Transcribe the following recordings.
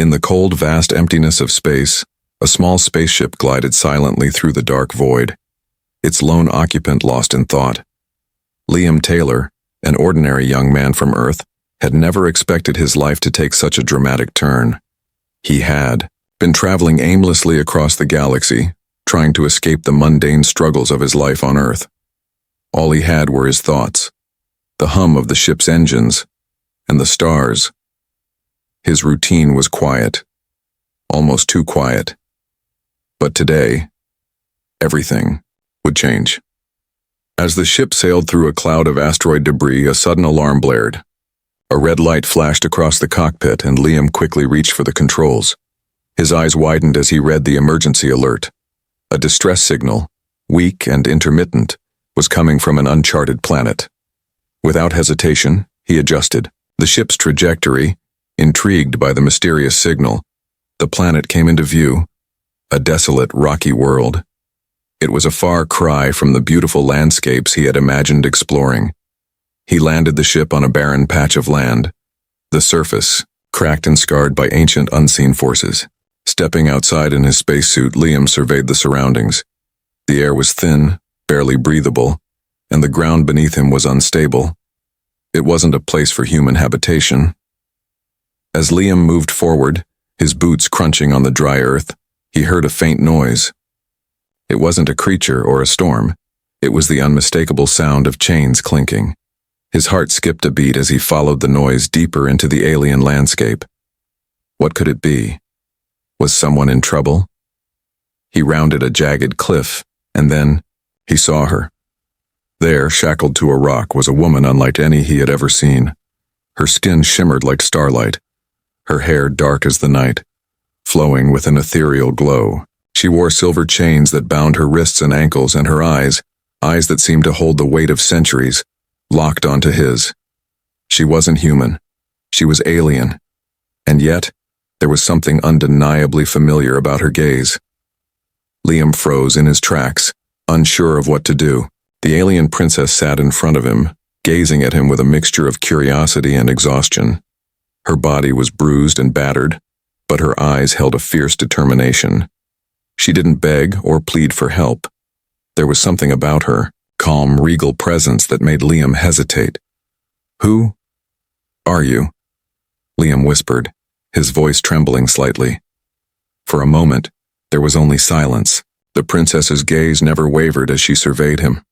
In the cold, vast emptiness of space, a small spaceship glided silently through the dark void, its lone occupant lost in thought. Liam Taylor, an ordinary young man from Earth, had never expected his life to take such a dramatic turn. He had been traveling aimlessly across the galaxy, trying to escape the mundane struggles of his life on Earth. All he had were his thoughts, the hum of the ship's engines, and the stars. His routine was quiet, almost too quiet. But today, everything would change. As the ship sailed through a cloud of asteroid debris, a sudden alarm blared. A red light flashed across the cockpit, and Liam quickly reached for the controls. His eyes widened as he read the emergency alert. A distress signal, weak and intermittent, was coming from an uncharted planet. Without hesitation, he adjusted the ship's trajectory. Intrigued by the mysterious signal, the planet came into view, a desolate, rocky world. It was a far cry from the beautiful landscapes he had imagined exploring. He landed the ship on a barren patch of land, the surface cracked and scarred by ancient unseen forces. Stepping outside in his spacesuit, Liam surveyed the surroundings. The air was thin, barely breathable, and the ground beneath him was unstable. It wasn't a place for human habitation. As Liam moved forward, his boots crunching on the dry earth, he heard a faint noise. It wasn't a creature or a storm. It was the unmistakable sound of chains clinking. His heart skipped a beat as he followed the noise deeper into the alien landscape. What could it be? Was someone in trouble? He rounded a jagged cliff, and then he saw her. There, shackled to a rock, was a woman unlike any he had ever seen. Her skin shimmered like starlight, her hair dark as the night, flowing with an ethereal glow. She wore silver chains that bound her wrists and ankles, and her eyes that seemed to hold the weight of centuries, locked onto his. She wasn't human. She was alien. And yet, there was something undeniably familiar about her gaze. Liam froze in his tracks, unsure of what to do. The alien princess sat in front of him, gazing at him with a mixture of curiosity and exhaustion. Her body was bruised and battered, but her eyes held a fierce determination. She didn't beg or plead for help. There was something about her, calm, regal presence that made Liam hesitate. "Who are you?" Liam whispered, his voice trembling slightly. For a moment, there was only silence. The princess's gaze never wavered as she surveyed him.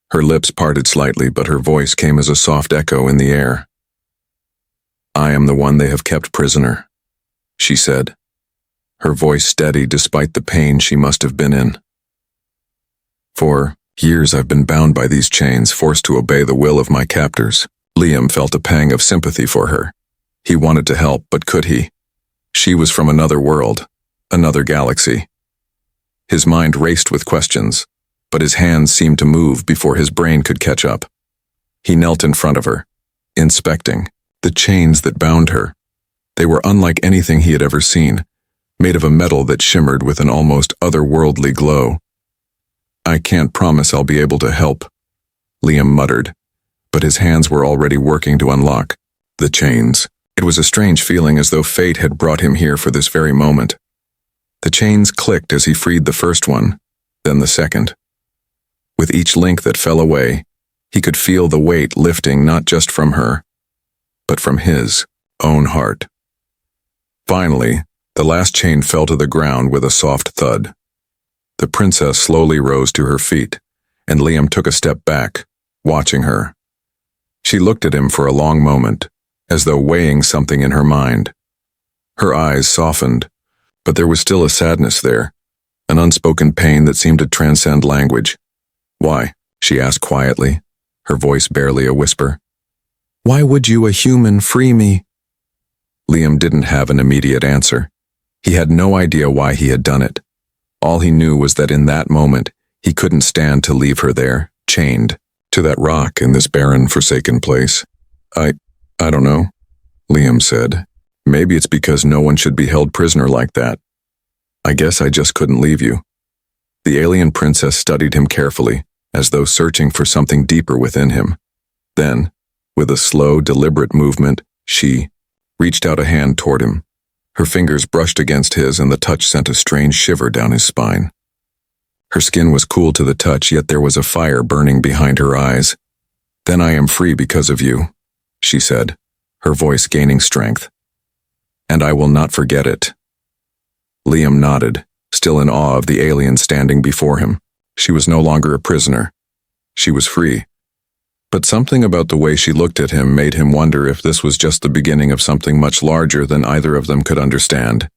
Her lips parted slightly, but her voice came as a soft echo in the air. "I am the one they have kept prisoner," she said, her voice steady despite the pain she must have been in. "For years I've been bound by these chains, forced to obey the will of my captors." Liam felt a pang of sympathy for her. He wanted to help, but could he? She was from another world, another galaxy. His mind raced with questions, but his hands seemed to move before his brain could catch up. He knelt in front of her, inspecting the chains that bound her. They were unlike anything he had ever seen, made of a metal that shimmered with an almost otherworldly glow. "I can't promise I'll be able to help," Liam muttered, but his hands were already working to unlock the chains. It was a strange feeling, as though fate had brought him here for this very moment. The chains clicked as he freed the first one, then the second. With each link that fell away, he could feel the weight lifting not just from her, but from his own heart. Finally, the last chain fell to the ground with a soft thud. The princess slowly rose to her feet, and Liam took a step back, watching her. She looked at him for a long moment, as though weighing something in her mind. Her eyes softened, but there was still a sadness there, an unspoken pain that seemed to transcend language. "Why?" she asked quietly, her voice barely a whisper. "Why would you, a human, free me?" Liam didn't have an immediate answer. He had no idea why he had done it. All he knew was that in that moment, he couldn't stand to leave her there, chained to that rock in this barren, forsaken place. I don't know," Liam said. "Maybe it's because no one should be held prisoner like that. I guess I just couldn't leave you." The alien princess studied him carefully, as though searching for something deeper within him. Then, with a slow, deliberate movement, she reached out a hand toward him, Her fingers brushed against his and the touch sent a strange shiver down his spine. Her skin was cool to the touch, yet there was a fire burning behind her eyes. "Then I am free because of you," she said, her voice gaining strength. "And I will not forget it." Liam nodded, still in awe of the alien standing before him. She was no longer a prisoner. She was free. But something about the way she looked at him made him wonder if this was just the beginning of something much larger than either of them could understand.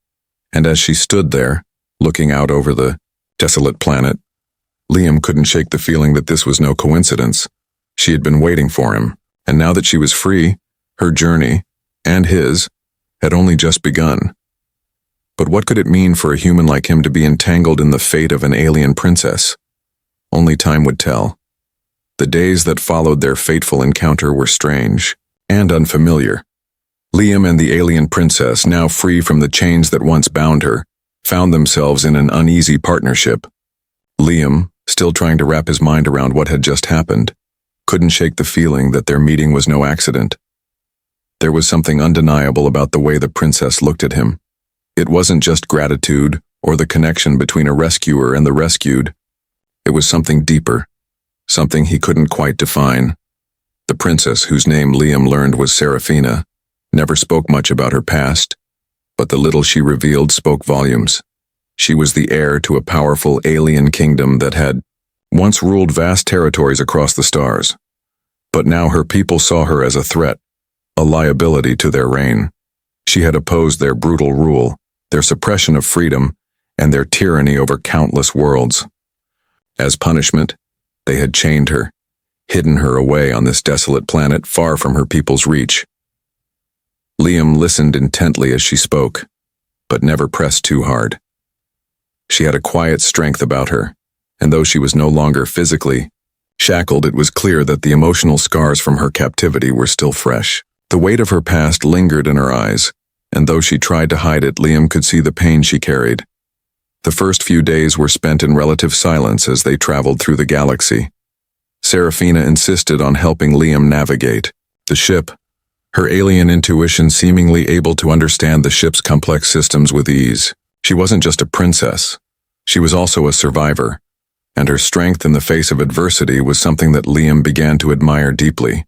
And as she stood there, looking out over the desolate planet, Liam couldn't shake the feeling that this was no coincidence. She had been waiting for him, and now that she was free, her journey, and his, had only just begun. But what could it mean for a human like him to be entangled in the fate of an alien princess? Only time would tell. The days that followed their fateful encounter were strange and unfamiliar. Liam and the alien princess, now free from the chains that once bound her, found themselves in an uneasy partnership. Liam, still trying to wrap his mind around what had just happened, couldn't shake the feeling that their meeting was no accident. There was something undeniable about the way the princess looked at him. It wasn't just gratitude or the connection between a rescuer and the rescued. It was something deeper, something he couldn't quite define. The princess, whose name Liam learned was Seraphina, never spoke much about her past, but the little she revealed spoke volumes. She was the heir to a powerful alien kingdom that had once ruled vast territories across the stars. But now her people saw her as a threat, a liability to their reign. She had opposed their brutal rule, their suppression of freedom, and their tyranny over countless worlds. As punishment, they had chained her, hidden her away on this desolate planet far from her people's reach. Liam listened intently as she spoke, but never pressed too hard. She had a quiet strength about her, and though she was no longer physically shackled, it was clear that the emotional scars from her captivity were still fresh. The weight of her past lingered in her eyes, and though she tried to hide it, Liam could see the pain she carried. The first few days were spent in relative silence as they traveled through the galaxy. Seraphina insisted on helping Liam navigate the ship, her alien intuition seemingly able to understand the ship's complex systems with ease. She wasn't just a princess. She was also a survivor, and her strength in the face of adversity was something that Liam began to admire deeply.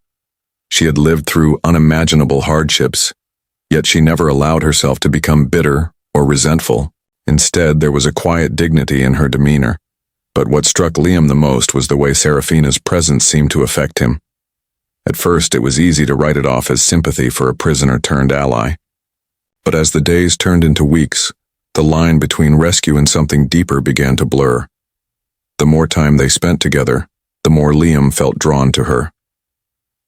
She had lived through unimaginable hardships, yet she never allowed herself to become bitter or resentful. Instead, there was a quiet dignity in her demeanor. But what struck Liam the most was the way Seraphina's presence seemed to affect him. At first, it was easy to write it off as sympathy for a prisoner-turned-ally. But as the days turned into weeks, the line between rescue and something deeper began to blur. The more time they spent together, the more Liam felt drawn to her.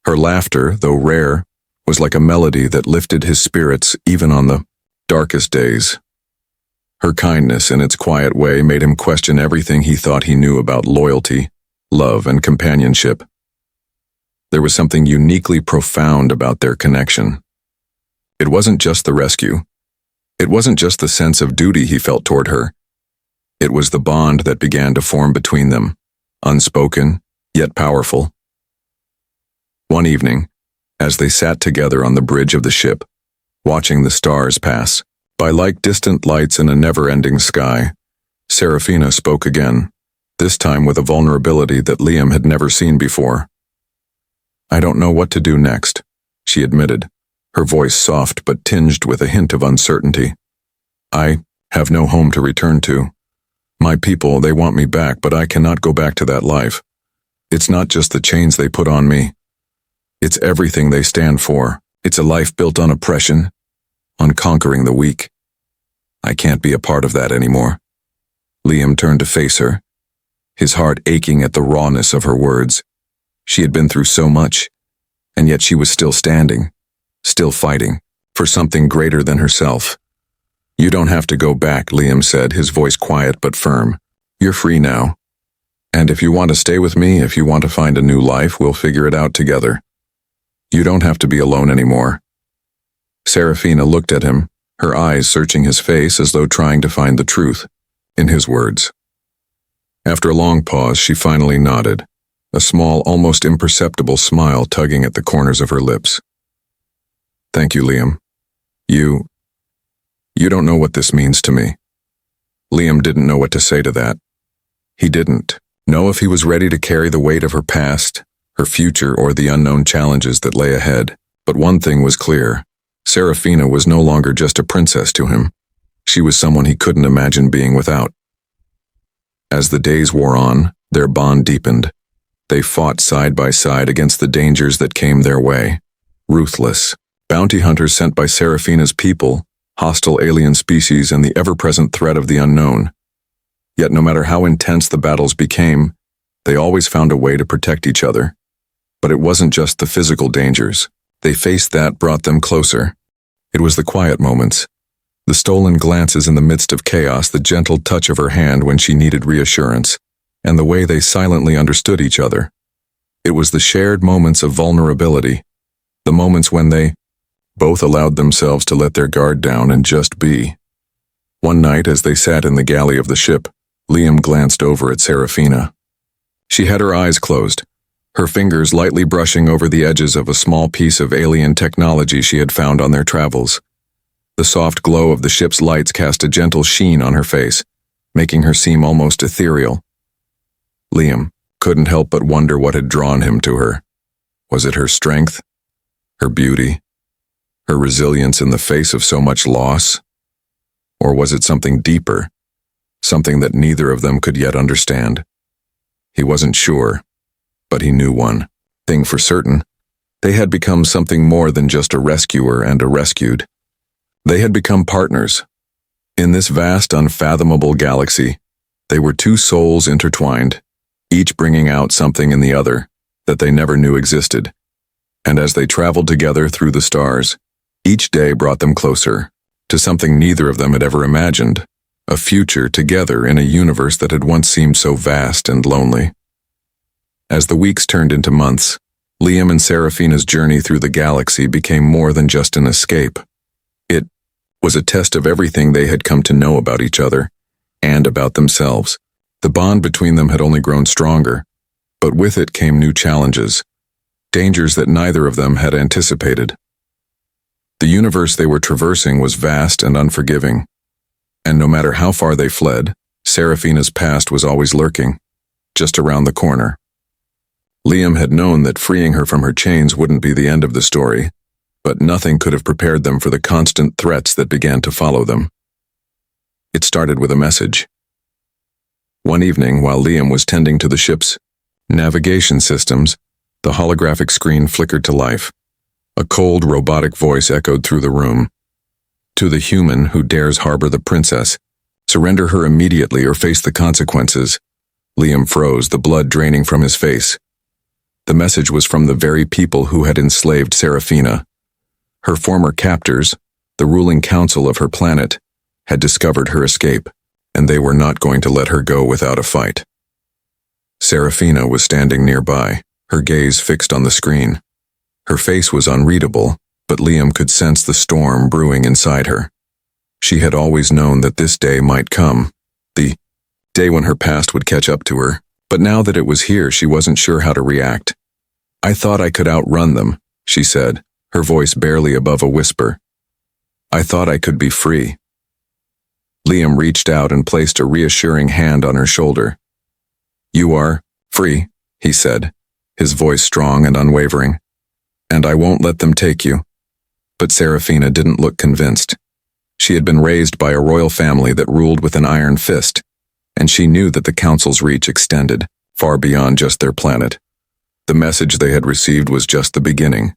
Her laughter, though rare, was like a melody that lifted his spirits even on the darkest days. Her kindness, in its quiet way, made him question everything he thought he knew about loyalty, love, and companionship. There was something uniquely profound about their connection. It wasn't just the rescue. It wasn't just the sense of duty he felt toward her. It was the bond that began to form between them, unspoken, yet powerful. One evening, as they sat together on the bridge of the ship, watching the stars pass by like distant lights in a never-ending sky, Seraphina spoke again, this time with a vulnerability that Liam had never seen before. "I don't know what to do next," she admitted, her voice soft but tinged with a hint of uncertainty. "I have no home to return to. My people, they want me back, but I cannot go back to that life. It's not just the chains they put on me. It's everything they stand for. It's a life built on oppression, on conquering the weak. I can't be a part of that anymore." Liam turned to face her, his heart aching at the rawness of her words. She had been through so much, and yet she was still standing, still fighting, for something greater than herself. "You don't have to go back," Liam said, his voice quiet but firm. "You're free now. And if you want to stay with me, if you want to find a new life, we'll figure it out together. You don't have to be alone anymore." Seraphina looked at him, her eyes searching his face as though trying to find the truth in his words. After a long pause, she finally nodded, a small, almost imperceptible smile tugging at the corners of her lips. "Thank you, Liam. "You don't know what this means to me." Liam didn't know what to say to that. He didn't know if he was ready to carry the weight of her past, her future, or the unknown challenges that lay ahead. But one thing was clear. Serafina was no longer just a princess to him. She was someone he couldn't imagine being without. As the days wore on, their bond deepened. They fought side by side against the dangers that came their way. Ruthless bounty hunters sent by Serafina's people, hostile alien species, and the ever-present threat of the unknown. Yet no matter how intense the battles became, they always found a way to protect each other. But it wasn't just the physical dangers they faced that brought them closer. It was the quiet moments, the stolen glances in the midst of chaos, the gentle touch of her hand when she needed reassurance, and the way they silently understood each other. It was the shared moments of vulnerability, the moments when they both allowed themselves to let their guard down and just be. One night, as they sat in the galley of the ship, Liam glanced over at Serafina. She had her eyes closed, her fingers lightly brushing over the edges of a small piece of alien technology she had found on their travels. The soft glow of the ship's lights cast a gentle sheen on her face, making her seem almost ethereal. Liam couldn't help but wonder what had drawn him to her. Was it her strength? Her beauty? Her resilience in the face of so much loss? Or was it something deeper, something that neither of them could yet understand? He wasn't sure, but he knew one thing for certain. They had become something more than just a rescuer and a rescued. They had become partners. In this vast, unfathomable galaxy, they were two souls intertwined, each bringing out something in the other that they never knew existed. And as they traveled together through the stars, each day brought them closer to something neither of them had ever imagined, a future together in a universe that had once seemed so vast and lonely. As the weeks turned into months, Liam and Serafina's journey through the galaxy became more than just an escape. It was a test of everything they had come to know about each other and about themselves. The bond between them had only grown stronger, but with it came new challenges, dangers that neither of them had anticipated. The universe they were traversing was vast and unforgiving, and no matter how far they fled, Serafina's past was always lurking, just around the corner. Liam had known that freeing her from her chains wouldn't be the end of the story, but nothing could have prepared them for the constant threats that began to follow them. It started with a message. One evening, while Liam was tending to the ship's navigation systems, the holographic screen flickered to life. A cold, robotic voice echoed through the room. "To the human who dares harbor the princess, surrender her immediately or face the consequences." Liam froze, the blood draining from his face. The message was from the very people who had enslaved Serafina. Her former captors, the ruling council of her planet, had discovered her escape, and they were not going to let her go without a fight. Serafina was standing nearby, her gaze fixed on the screen. Her face was unreadable, but Liam could sense the storm brewing inside her. She had always known that this day might come, the day when her past would catch up to her, but now that it was here, she wasn't sure how to react. "I thought I could outrun them," she said, her voice barely above a whisper. "I thought I could be free." Liam reached out and placed a reassuring hand on her shoulder. "You are free," he said, his voice strong and unwavering. "And I won't let them take you." But Serafina didn't look convinced. She had been raised by a royal family that ruled with an iron fist, and she knew that the council's reach extended far beyond just their planet. The message they had received was just the beginning.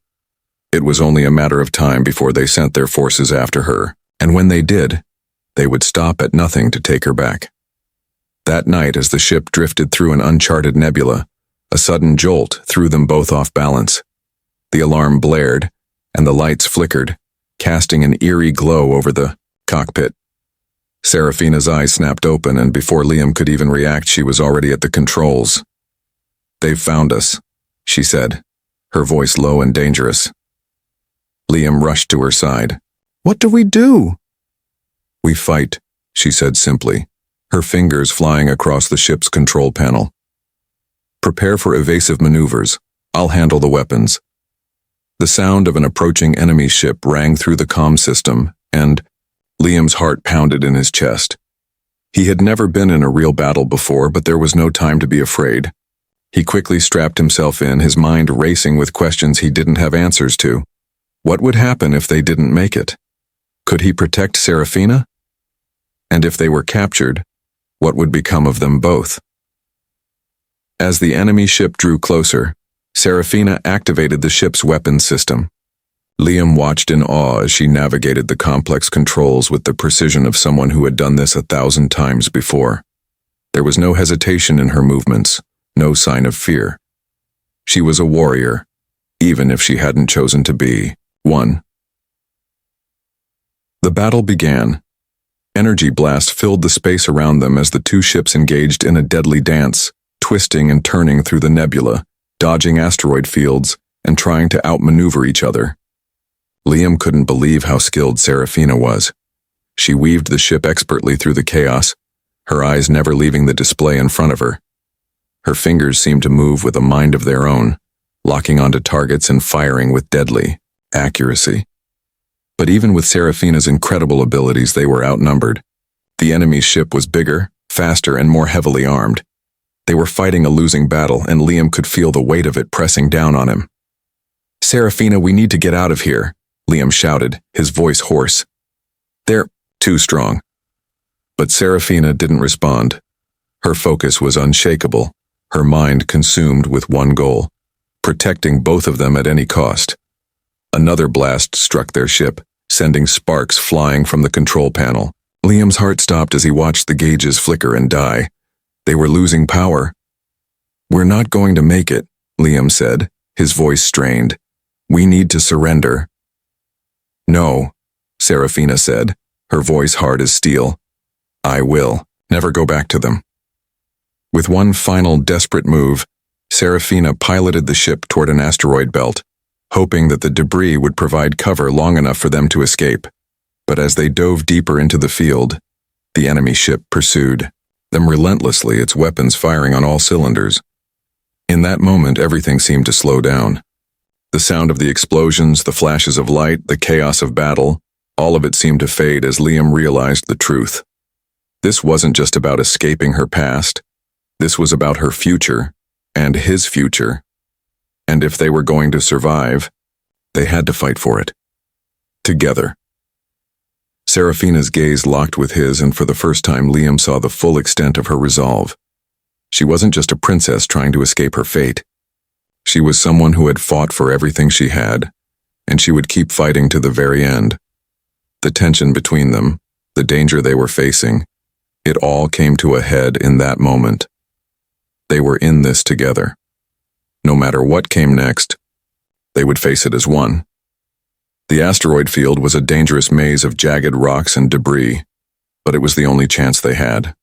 It was only a matter of time before they sent their forces after her, and when they did, they would stop at nothing to take her back. That night, as the ship drifted through an uncharted nebula, a sudden jolt threw them both off balance. The alarm blared, and the lights flickered, casting an eerie glow over the cockpit. Serafina's eyes snapped open, and before Liam could even react, she was already at the controls. "They've found us," she said, her voice low and dangerous. Liam rushed to her side. "What do we do?" "We fight," she said simply, her fingers flying across the ship's control panel. "Prepare for evasive maneuvers. I'll handle the weapons." The sound of an approaching enemy ship rang through the comm system, and Liam's heart pounded in his chest. He had never been in a real battle before, but there was no time to be afraid. He quickly strapped himself in, his mind racing with questions he didn't have answers to. What would happen if they didn't make it? Could he protect Serafina? And if they were captured, what would become of them both? As the enemy ship drew closer, Serafina activated the ship's weapons system. Liam watched in awe as she navigated the complex controls with the precision of someone who had done this 1,000 times before. There was no hesitation in her movements, no sign of fear. She was a warrior, even if she hadn't chosen to be one. The battle began. Energy blasts filled the space around them as the two ships engaged in a deadly dance, twisting and turning through the nebula, dodging asteroid fields, and trying to outmaneuver each other. Liam couldn't believe how skilled Serafina was. She weaved the ship expertly through the chaos, her eyes never leaving the display in front of her. Her fingers seemed to move with a mind of their own, locking onto targets and firing with deadly accuracy. But even with Serafina's incredible abilities, they were outnumbered. The enemy's ship was bigger, faster, and more heavily armed. They were fighting a losing battle, and Liam could feel the weight of it pressing down on him. "Serafina, we need to get out of here," Liam shouted, his voice hoarse. "They're too strong." But Serafina didn't respond. Her focus was unshakable, her mind consumed with one goal: protecting both of them at any cost. Another blast struck their ship, sending sparks flying from the control panel. Liam's heart stopped as he watched the gauges flicker and die. They were losing power. "We're not going to make it," Liam said, his voice strained. "We need to surrender." "No," Serafina said, her voice hard as steel. "I will never go back to them." With one final desperate move, Serafina piloted the ship toward an asteroid belt, hoping that the debris would provide cover long enough for them to escape. But as they dove deeper into the field, the enemy ship pursued them relentlessly, its weapons firing on all cylinders. In that moment, everything seemed to slow down. The sound of the explosions, the flashes of light, the chaos of battle, all of it seemed to fade as Liam realized the truth. This wasn't just about escaping her past. This was about her future, and his future. And if they were going to survive, they had to fight for it. Together. Serafina's gaze locked with his, and for the first time Liam saw the full extent of her resolve. She wasn't just a princess trying to escape her fate. She was someone who had fought for everything she had, and she would keep fighting to the very end. The tension between them, the danger they were facing, it all came to a head in that moment. They were in this together. No matter what came next, they would face it as one. The asteroid field was a dangerous maze of jagged rocks and debris, but it was the only chance they had.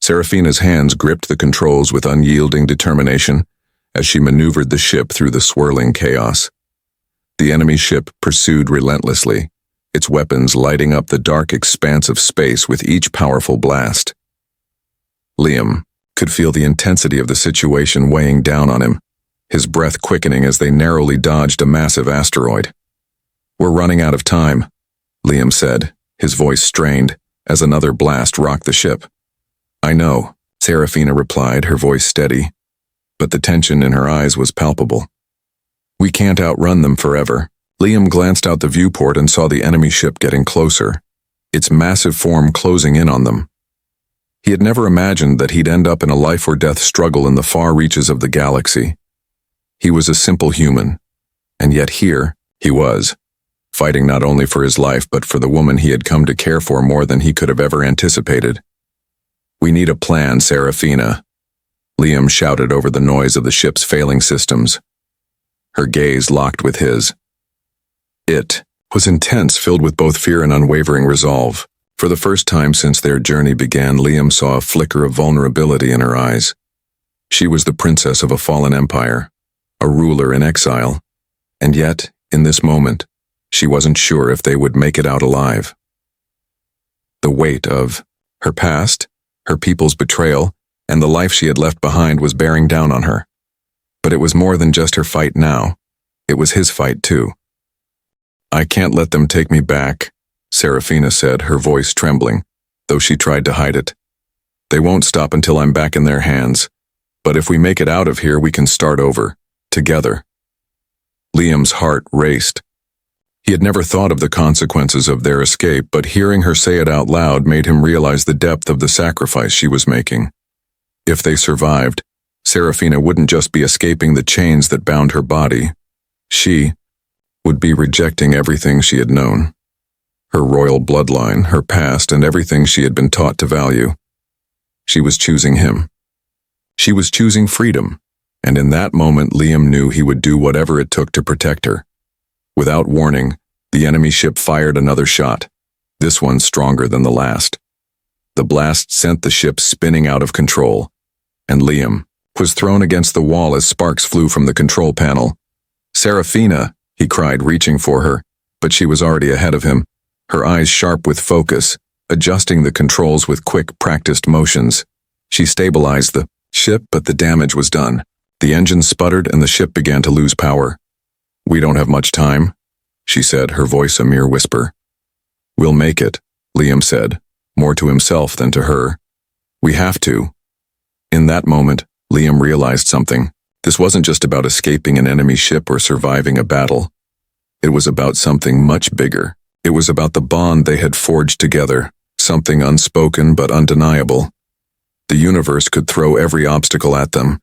Serafina's hands gripped the controls with unyielding determination as she maneuvered the ship through the swirling chaos. The enemy ship pursued relentlessly, its weapons lighting up the dark expanse of space with each powerful blast. Liam could feel the intensity of the situation weighing down on him, his breath quickening as they narrowly dodged a massive asteroid. "We're running out of time," Liam said, his voice strained as another blast rocked the ship. "I know," Serafina replied, her voice steady, but the tension in her eyes was palpable. "We can't outrun them forever." Liam glanced out the viewport and saw the enemy ship getting closer, its massive form closing in on them. He had never imagined that he'd end up in a life-or-death struggle in the far reaches of the galaxy. He was a simple human, and yet here he was, fighting not only for his life but for the woman he had come to care for more than he could have ever anticipated. "We need a plan, Serafina," Liam shouted over the noise of the ship's failing systems. Her gaze locked with his. It was intense, filled with both fear and unwavering resolve. For the first time since their journey began, Liam saw a flicker of vulnerability in her eyes. She was the princess of a fallen empire, a ruler in exile, and yet, in this moment, she wasn't sure if they would make it out alive. The weight of her past, her people's betrayal, and the life she had left behind was bearing down on her. But it was more than just her fight now. It was his fight too. "I can't let them take me back," Serafina said, her voice trembling, though she tried to hide it. They won't stop until I'm back in their hands. But if we make it out of here, we can start over, together. Liam's heart raced. He had never thought of the consequences of their escape, but hearing her say it out loud made him realize the depth of the sacrifice she was making. If they survived, Serafina wouldn't just be escaping the chains that bound her body. She would be rejecting everything she had known. Her royal bloodline, her past, and everything she had been taught to value. She was choosing him. She was choosing freedom, and in that moment Liam knew he would do whatever it took to protect her. Without warning, the enemy ship fired another shot, this one stronger than the last. The blast sent the ship spinning out of control, and Liam was thrown against the wall as sparks flew from the control panel. "Serafina," he cried, reaching for her, but she was already ahead of him, her eyes sharp with focus, adjusting the controls with quick, practiced motions. She stabilized the ship, but the damage was done. The engine sputtered and the ship began to lose power. "We don't have much time," she said, her voice a mere whisper. "We'll make it," Liam said, more to himself than to her. "We have to." In that moment, Liam realized something. This wasn't just about escaping an enemy ship or surviving a battle. It was about something much bigger. It was about the bond they had forged together, something unspoken but undeniable. The universe could throw every obstacle at them,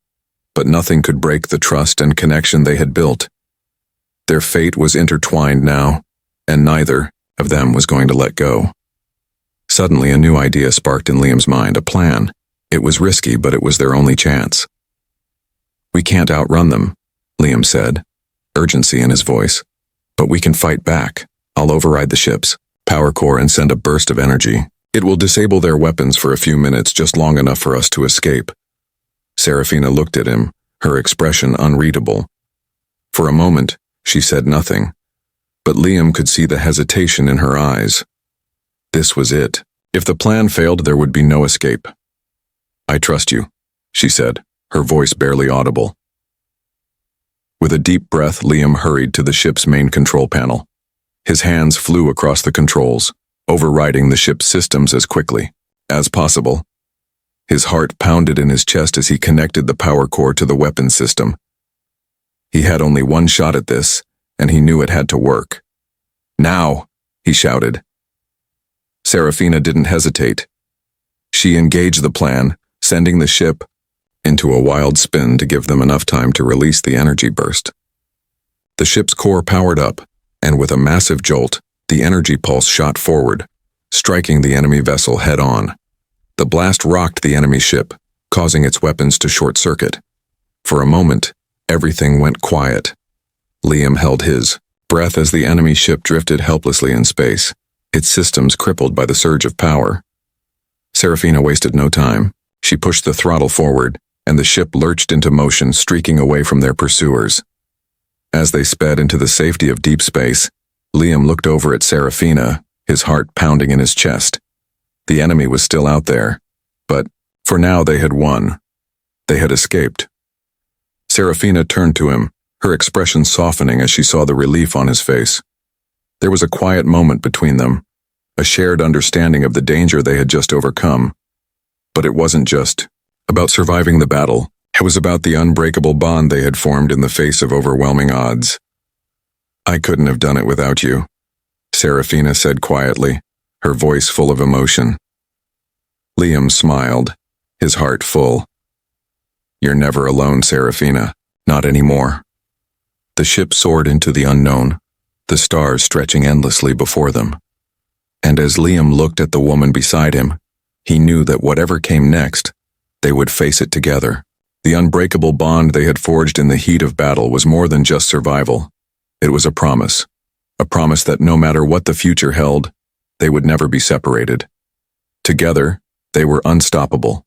but nothing could break the trust and connection they had built. Their fate was intertwined now, and neither of them was going to let go. Suddenly, a new idea sparked in Liam's mind, a plan. It was risky, but it was their only chance. "We can't outrun them," Liam said, urgency in his voice. "But we can fight back. I'll override the ship's power core and send a burst of energy. It will disable their weapons for a few minutes, just long enough for us to escape." Serafina looked at him, her expression unreadable. For a moment, she said nothing, but Liam could see the hesitation in her eyes. This was it. If the plan failed, there would be no escape. "I trust you," she said, her voice barely audible. With a deep breath, Liam hurried to the ship's main control panel. His hands flew across the controls, overriding the ship's systems as quickly as possible. His heart pounded in his chest as he connected the power core to the weapon system. He had only one shot at this, and he knew it had to work. "Now!" he shouted. Serafina didn't hesitate. She engaged the plan, sending the ship into a wild spin to give them enough time to release the energy burst. The ship's core powered up, and with a massive jolt, the energy pulse shot forward, striking the enemy vessel head-on. The blast rocked the enemy ship, causing its weapons to short-circuit. For a moment, everything went quiet. Liam held his breath as the enemy ship drifted helplessly in space, its systems crippled by the surge of power. Serafina wasted no time. She pushed the throttle forward, and the ship lurched into motion, streaking away from their pursuers. As they sped into the safety of deep space, Liam looked over at Serafina, his heart pounding in his chest. The enemy was still out there, but for now they had won. They had escaped. Serafina turned to him, her expression softening as she saw the relief on his face. There was a quiet moment between them, a shared understanding of the danger they had just overcome. But it wasn't just about surviving the battle. It was about the unbreakable bond they had formed in the face of overwhelming odds. "I couldn't have done it without you," Serafina said quietly, her voice full of emotion. Liam smiled, his heart full. "You're never alone, Serafina. Not anymore." The ship soared into the unknown, the stars stretching endlessly before them. And as Liam looked at the woman beside him, he knew that whatever came next, they would face it together. The unbreakable bond they had forged in the heat of battle was more than just survival. It was a promise that no matter what the future held, they would never be separated. Together, they were unstoppable.